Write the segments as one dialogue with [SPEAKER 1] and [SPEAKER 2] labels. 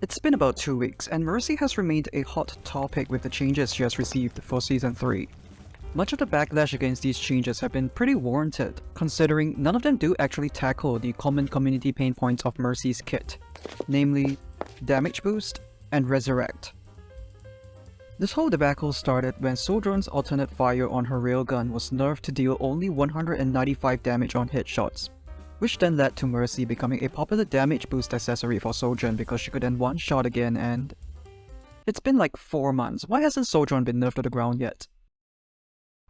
[SPEAKER 1] It's been about 2 weeks, and Mercy has remained a hot topic with the changes she has received for Season 3. Much of the backlash against these changes have been pretty warranted, considering none of them do actually tackle the common community pain points of Mercy's kit, namely Damage Boost and Resurrect. This whole debacle started when Sojourn's alternate fire on her railgun was nerfed to deal only 195 damage on headshots, which then led to Mercy becoming a popular damage boost accessory for Sojourn because she could then one-shot again, and it's been like 4 months. Why hasn't Sojourn been nerfed to the ground yet?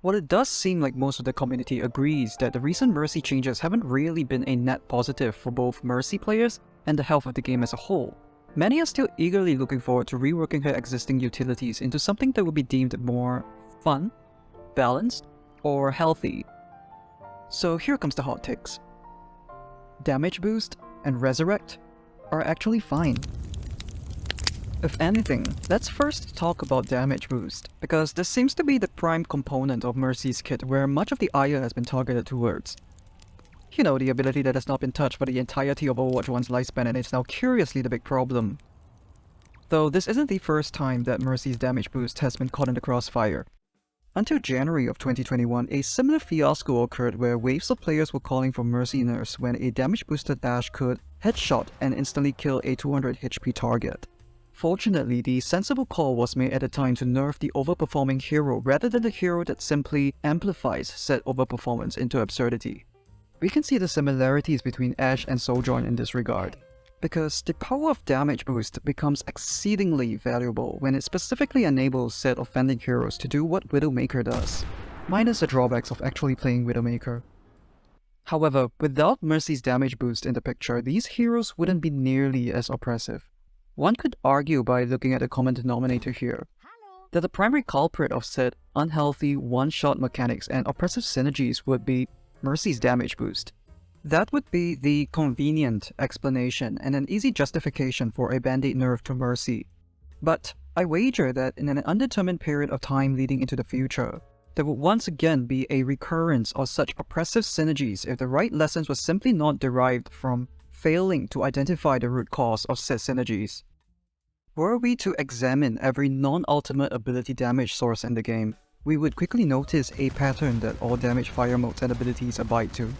[SPEAKER 1] While it does seem like most of the community agrees that the recent Mercy changes haven't really been a net positive for both Mercy players and the health of the game as a whole, many are still eagerly looking forward to reworking her existing utilities into something that would be deemed more fun, balanced, or healthy. So here comes the hot takes. Damage Boost and Resurrect are actually fine. If anything, let's first talk about Damage Boost, because this seems to be the prime component of Mercy's kit where much of the ire has been targeted towards. You know, the ability that has not been touched for the entirety of Overwatch 1's lifespan and is now curiously the big problem. Though this isn't the first time that Mercy's Damage Boost has been caught in the crossfire. Until January of 2021, a similar fiasco occurred where waves of players were calling for Mercy nerfs when a damage-boosted Ashe could headshot and instantly kill a 200 HP target. Fortunately, the sensible call was made at the time to nerf the overperforming hero rather than the hero that simply amplifies said overperformance into absurdity. We can see the similarities between Ashe and Sojourn in this regard, because the power of Damage Boost becomes exceedingly valuable when it specifically enables said offending heroes to do what Widowmaker does, minus the drawbacks of actually playing Widowmaker. However, without Mercy's Damage Boost in the picture, these heroes wouldn't be nearly as oppressive. One could argue by looking at the common denominator here, that the primary culprit of said unhealthy one-shot mechanics and oppressive synergies would be Mercy's Damage Boost. That would be the convenient explanation and an easy justification for a band-aid nerf to Mercy. But I wager that in an undetermined period of time leading into the future, there would once again be a recurrence of such oppressive synergies if the right lessons were simply not derived from failing to identify the root cause of said synergies. Were we to examine every non-ultimate ability damage source in the game, we would quickly notice a pattern that all damage fire modes and abilities abide to.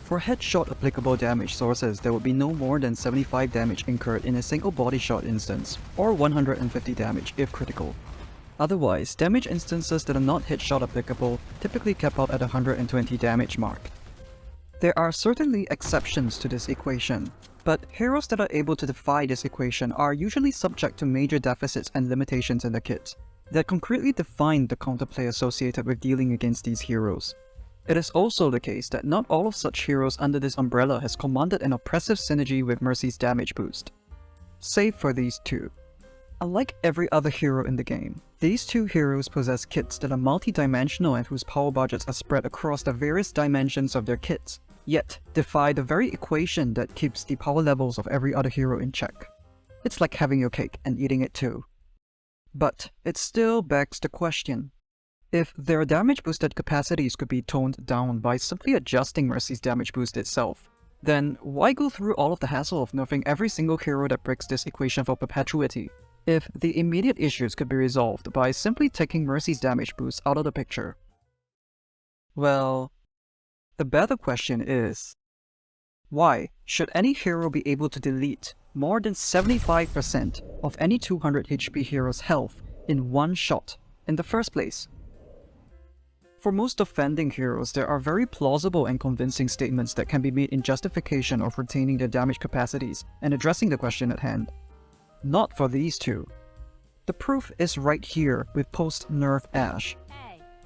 [SPEAKER 1] For headshot applicable damage sources, there would be no more than 75 damage incurred in a single body shot instance, or 150 damage if critical. Otherwise, damage instances that are not headshot applicable typically cap out at 120 damage mark. There are certainly exceptions to this equation, but heroes that are able to defy this equation are usually subject to major deficits and limitations in the kit that concretely define the counterplay associated with dealing against these heroes. It is also the case that not all of such heroes under this umbrella has commanded an oppressive synergy with Mercy's Damage Boost, save for these two. Unlike every other hero in the game, these two heroes possess kits that are multi-dimensional and whose power budgets are spread across the various dimensions of their kits, yet defy the very equation that keeps the power levels of every other hero in check. It's like having your cake and eating it too. But it still begs the question, if their damage boosted capacities could be toned down by simply adjusting Mercy's damage boost itself, then why go through all of the hassle of nerfing every single hero that breaks this equation for perpetuity, if the immediate issues could be resolved by simply taking Mercy's damage boost out of the picture? Well, the better question is, why should any hero be able to delete more than 75% of any 200 HP hero's health in one shot in the first place? For most offending heroes, there are very plausible and convincing statements that can be made in justification of retaining their damage capacities and addressing the question at hand. Not for these two. The proof is right here with post-nerf Ashe,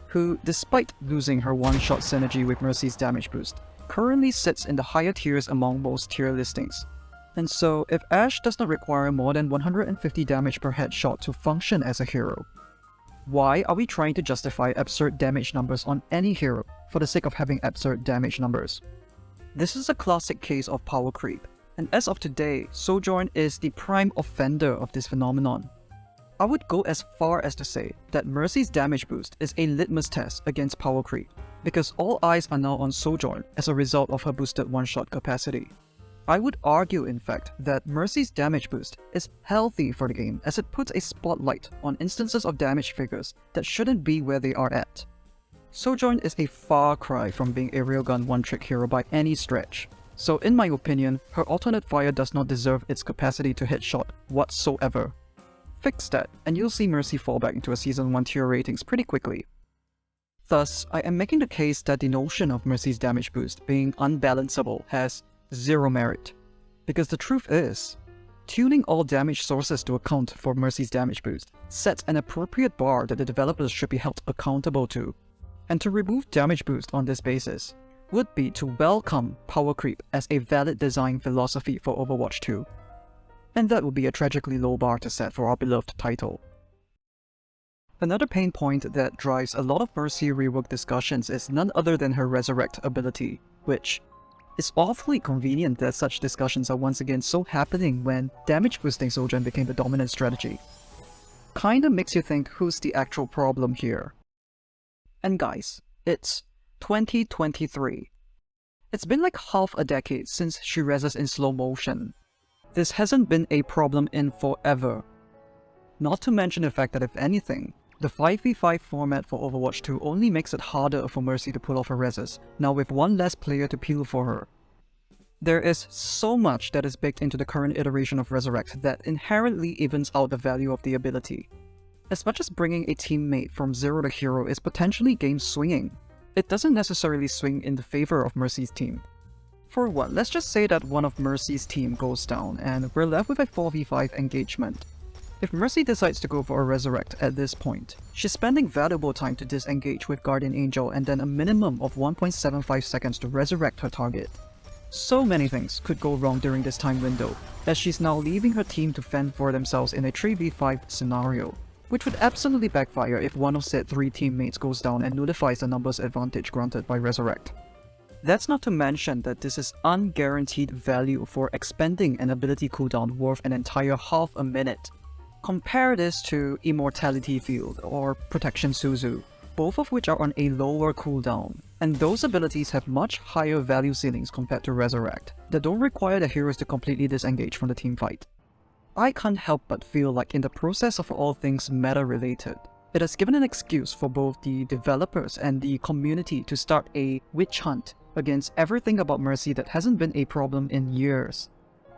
[SPEAKER 1] who, despite losing her one-shot synergy with Mercy's damage boost, currently sits in the higher tiers among most tier listings. And so, if Ashe does not require more than 150 damage per headshot to function as a hero, why are we trying to justify absurd damage numbers on any hero for the sake of having absurd damage numbers? This is a classic case of power creep, and as of today, Sojourn is the prime offender of this phenomenon. I would go as far as to say that Mercy's damage boost is a litmus test against power creep, because all eyes are now on Sojourn as a result of her boosted one-shot capacity. I would argue, in fact, that Mercy's damage boost is healthy for the game as it puts a spotlight on instances of damage figures that shouldn't be where they are at. Sojourn is a far cry from being a railgun one-trick hero by any stretch, so in my opinion, her alternate fire does not deserve its capacity to hit shot whatsoever. Fix that, and you'll see Mercy fall back into a Season 1 tier ratings pretty quickly. Thus, I am making the case that the notion of Mercy's damage boost being unbalanceable has zero merit. Because the truth is, tuning all damage sources to account for Mercy's damage boost sets an appropriate bar that the developers should be held accountable to. And to remove damage boost on this basis would be to welcome power creep as a valid design philosophy for Overwatch 2. And that would be a tragically low bar to set for our beloved title. Another pain point that drives a lot of Mercy rework discussions is none other than her Resurrect ability, which is awfully convenient that such discussions are once again so happening when damage boosting Sojourn became the dominant strategy. Kinda makes you think who's the actual problem here. And guys, it's 2023. It's been like half a decade since she reses in slow motion. This hasn't been a problem in forever. Not to mention the fact that if anything, the 5v5 format for Overwatch 2 only makes it harder for Mercy to pull off her reses, now with one less player to peel for her. There is so much that is baked into the current iteration of Resurrect that inherently evens out the value of the ability. As much as bringing a teammate from zero to hero is potentially game swinging, it doesn't necessarily swing in the favor of Mercy's team. For one, let's just say that one of Mercy's team goes down and we're left with a 4v5 engagement. If Mercy decides to go for a Resurrect at this point, she's spending valuable time to disengage with Guardian Angel and then a minimum of 1.75 seconds to resurrect her target. So many things could go wrong during this time window, as she's now leaving her team to fend for themselves in a 3v5 scenario, which would absolutely backfire if one of said 3 teammates goes down and nullifies the numbers advantage granted by Resurrect. That's not to mention that this is unguaranteed value for expending an ability cooldown worth an entire half a minute. Compare this to Immortality Field or Protection Suzu, both of which are on a lower cooldown, and those abilities have much higher value ceilings compared to Resurrect, that don't require the heroes to completely disengage from the teamfight. I can't help but feel like in the process of all things meta-related, it has given an excuse for both the developers and the community to start a witch hunt against everything about Mercy that hasn't been a problem in years.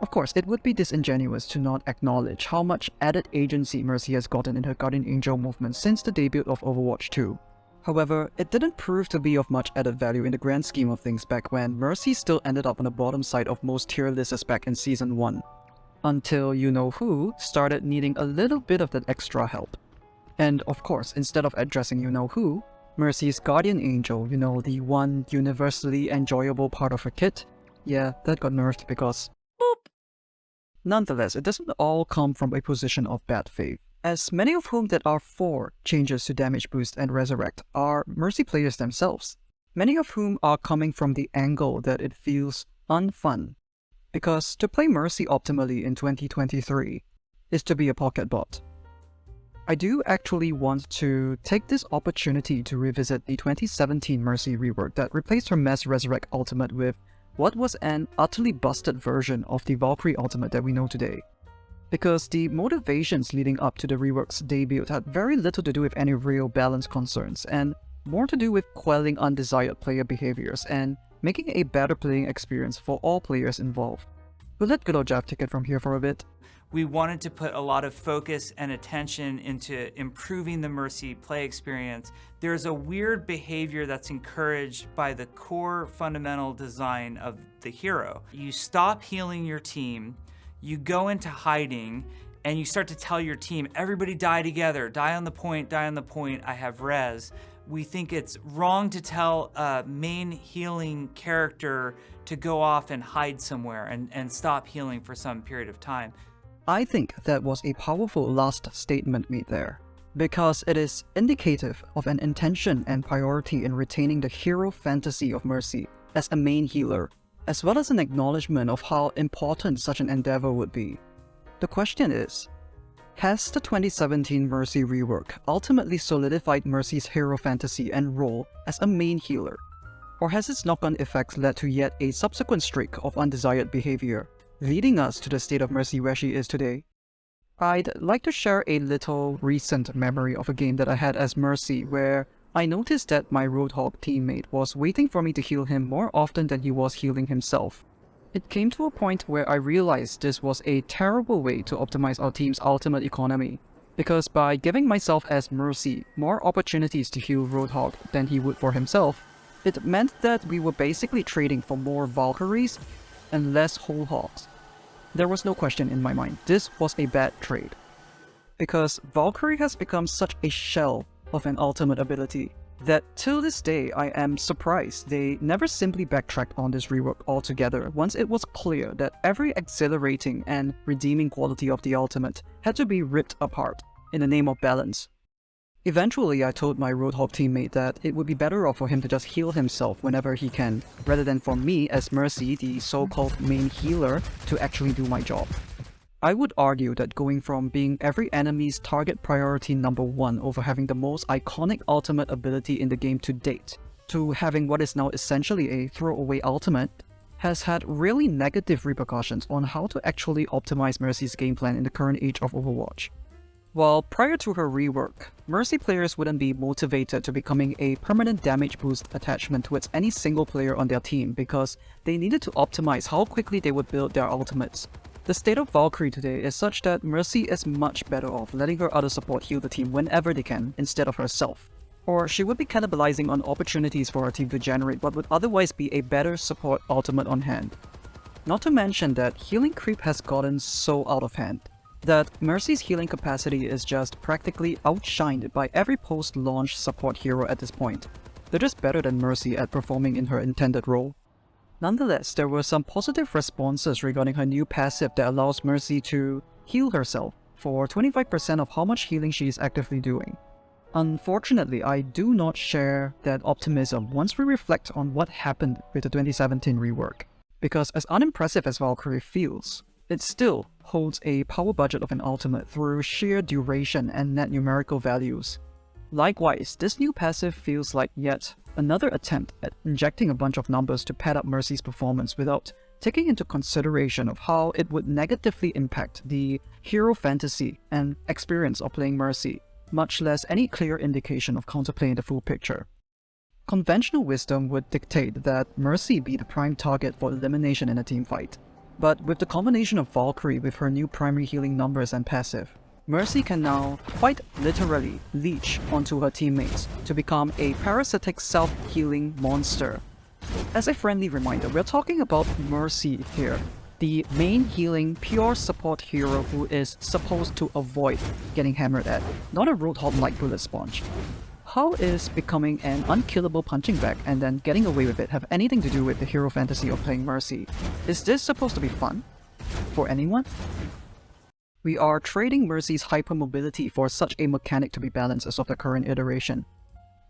[SPEAKER 1] Of course, it would be disingenuous to not acknowledge how much added agency Mercy has gotten in her Guardian Angel movement since the debut of Overwatch 2. However, it didn't prove to be of much added value in the grand scheme of things back when Mercy still ended up on the bottom side of most tier lists back in Season 1. Until you-know-who started needing a little bit of that extra help. And of course, instead of addressing you-know-who, Mercy's Guardian Angel, the one universally enjoyable part of her kit, yeah, that got nerfed because boop! Nonetheless, it doesn't all come from a position of bad faith, as many of whom that are for changes to damage boost and resurrect are Mercy players themselves, many of whom are coming from the angle that it feels unfun, because to play Mercy optimally in 2023 is to be a pocket bot. I do actually want to take this opportunity to revisit the 2017 Mercy rework that replaced her Mass Resurrect ultimate with what was an utterly busted version of the Valkyrie ultimate that we know today. Because the motivations leading up to the rework's debut had very little to do with any real balance concerns, and more to do with quelling undesired player behaviors and making a better playing experience for all players involved. We'll let good old Jeff take it from here for a bit.
[SPEAKER 2] We wanted to put a lot of focus and attention into improving the Mercy play experience. There's a weird behavior that's encouraged by the core fundamental design of the hero. You stop healing your team, you go into hiding, and you start to tell your team, everybody die together, die on the point, I have res. We think it's wrong to tell a main healing character to go off and hide somewhere and stop healing for some period of time.
[SPEAKER 1] I think that was a powerful last statement made there, because it is indicative of an intention and priority in retaining the hero fantasy of Mercy as a main healer, as well as an acknowledgement of how important such an endeavor would be. The question is, has the 2017 Mercy rework ultimately solidified Mercy's hero fantasy and role as a main healer? Or has its knock-on effects led to yet a subsequent streak of undesired behavior, leading us to the state of Mercy where she is today? I'd like to share a little recent memory of a game that I had as Mercy where I noticed that my Roadhog teammate was waiting for me to heal him more often than he was healing himself. It came to a point where I realized this was a terrible way to optimize our team's ultimate economy, because by giving myself as Mercy more opportunities to heal Roadhog than he would for himself, it meant that we were basically trading for more Valkyries and less whole hogs. There was no question in my mind, this was a bad trade. Because Valkyrie has become such a shell of an ultimate ability that till this day I am surprised they never simply backtracked on this rework altogether once it was clear that every exhilarating and redeeming quality of the ultimate had to be ripped apart in the name of balance. Eventually, I told my Roadhog teammate that it would be better off for him to just heal himself whenever he can, rather than for me as Mercy, the so-called main healer, to actually do my job. I would argue that going from being every enemy's target priority #1 over having the most iconic ultimate ability in the game to date, to having what is now essentially a throwaway ultimate, has had really negative repercussions on how to actually optimize Mercy's game plan in the current age of Overwatch. While prior to her rework, Mercy players wouldn't be motivated to becoming a permanent damage boost attachment towards any single player on their team because they needed to optimize how quickly they would build their ultimates. The state of Valkyrie today is such that Mercy is much better off letting her other support heal the team whenever they can instead of herself. Or she would be cannibalizing on opportunities for her team to generate what would otherwise be a better support ultimate on hand. Not to mention that healing creep has gotten so out of hand that Mercy's healing capacity is just practically outshined by every post-launch support hero at this point. They're just better than Mercy at performing in her intended role. Nonetheless, there were some positive responses regarding her new passive that allows Mercy to heal herself for 25% of how much healing she is actively doing. Unfortunately, I do not share that optimism once we reflect on what happened with the 2017 rework, because as unimpressive as Valkyrie feels, it still holds a power budget of an ultimate through sheer duration and net numerical values. Likewise, this new passive feels like yet another attempt at injecting a bunch of numbers to pad up Mercy's performance without taking into consideration of how it would negatively impact the hero fantasy and experience of playing Mercy, much less any clear indication of counterplay in the full picture. Conventional wisdom would dictate that Mercy be the prime target for elimination in a teamfight. But with the combination of Valkyrie with her new primary healing numbers and passive, Mercy can now quite literally leech onto her teammates to become a parasitic self-healing monster. As a friendly reminder, we're talking about Mercy here, the main healing pure support hero who is supposed to avoid getting hammered at, not a Roadhog-like bullet sponge. How is becoming an unkillable punching bag and then getting away with it have anything to do with the hero fantasy of playing Mercy? Is this supposed to be fun? For anyone? We are trading Mercy's hypermobility for such a mechanic to be balanced as of the current iteration.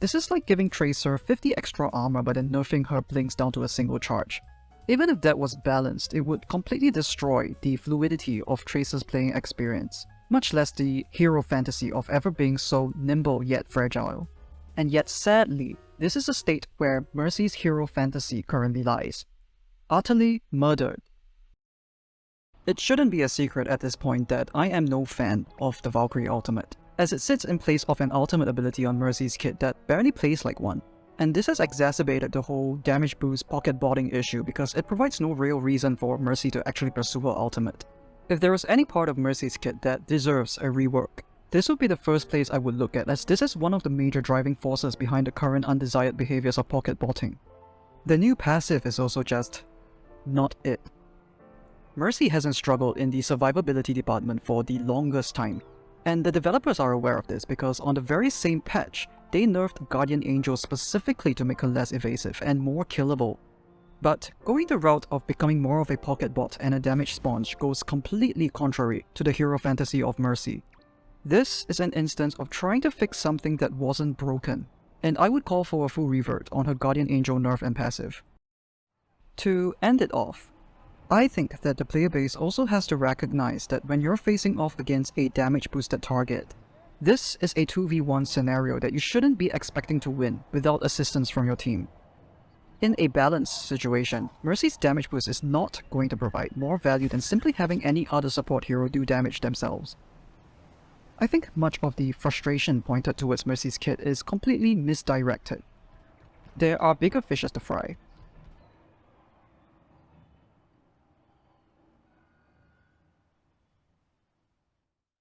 [SPEAKER 1] This is like giving Tracer 50 extra armor but then nerfing her blinks down to a single charge. Even if that was balanced, it would completely destroy the fluidity of Tracer's playing experience, much less the hero fantasy of ever being so nimble yet fragile. And yet sadly, this is a state where Mercy's hero fantasy currently lies. Utterly murdered. It shouldn't be a secret at this point that I am no fan of the Valkyrie ultimate, as it sits in place of an ultimate ability on Mercy's kit that barely plays like one. And this has exacerbated the whole damage boost pocket botting issue because it provides no real reason for Mercy to actually pursue her ultimate. If there was any part of Mercy's kit that deserves a rework, this would be the first place I would look at, as this is one of the major driving forces behind the current undesired behaviors of pocket botting. The new passive is also just not it. Mercy hasn't struggled in the survivability department for the longest time, and the developers are aware of this because on the very same patch, they nerfed Guardian Angel specifically to make her less evasive and more killable. But going the route of becoming more of a pocket bot and a damage sponge goes completely contrary to the hero fantasy of Mercy. This is an instance of trying to fix something that wasn't broken, and I would call for a full revert on her Guardian Angel nerf and passive. To end it off, I think that the player base also has to recognize that when you're facing off against a damage boosted target, this is a 2v1 scenario that you shouldn't be expecting to win without assistance from your team. In a balanced situation, Mercy's damage boost is not going to provide more value than simply having any other support hero do damage themselves. I think much of the frustration pointed towards Mercy's kit is completely misdirected. There are bigger fishes to fry.